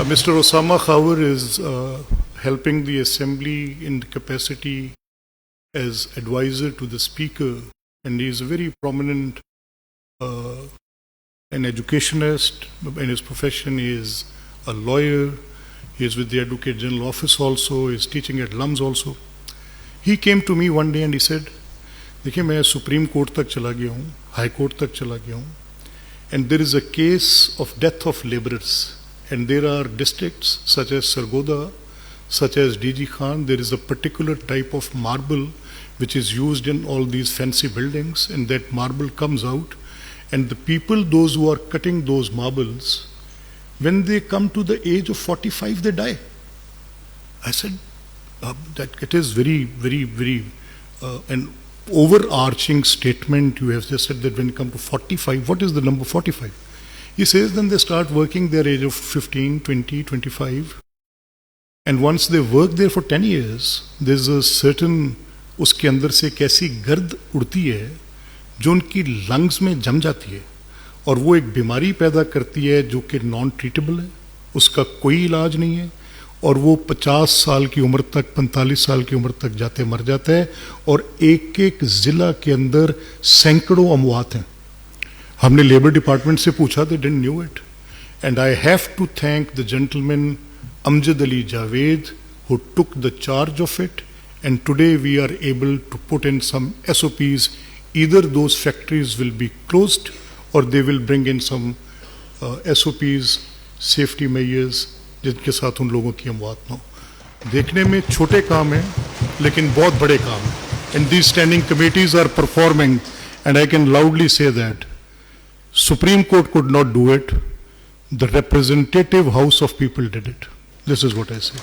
Mr. Osama Khawar is helping the assembly in the capacity as advisor to the speaker, and he is a very prominent an educationist. In his profession, he is a lawyer. He is with the Advocate General Office also. He is teaching at LUMS also. He came to me one day and he said, देखिए मैं supreme court तक चला गया हूँ, high court तक चला गया हूँ, and there is a case of death of laborers, and there are districts such as Sargodha, such as DG Khan. There is a particular type of marble which is used in all these fancy buildings, and that marble comes out, and the people, those who are cutting those marbles, when they come to the age of 45, they die. I said that it is very, very, very an overarching statement you have just said, that when you come to 45, what is the number 45? He says then they start working their age of 15, 20, 25, and once they work there for 10 years, there's a certain, उसके अंदर से एक ऐसी गर्द उड़ती है जो उनकी लंग्स में जम जाती है, और वो एक बीमारी पैदा करती है जो कि नॉन ट्रीटेबल है, उसका कोई इलाज नहीं है, और वो 50 साल की उम्र तक, 45 साल की उम्र तक जाते मर जाता है, और एक एक ज़िला के अंदर सैकड़ों अमवात हैं. हमने लेबर डिपार्टमेंट से पूछा, they didn't knew it, and I have to thank the gentleman Amjad Ali Javed who took the charge of it, and today we are able to put in some SOPs. Either those factories will be closed or they will bring in some SOPs, safety measures, जिनके साथ उन लोगों की अमवात न हो. देखने में छोटे काम हैं लेकिन बहुत बड़े काम हैं, and these standing committees are performing, and I can loudly say that Supreme Court could not do it, the representative house of people did it. This is what I say.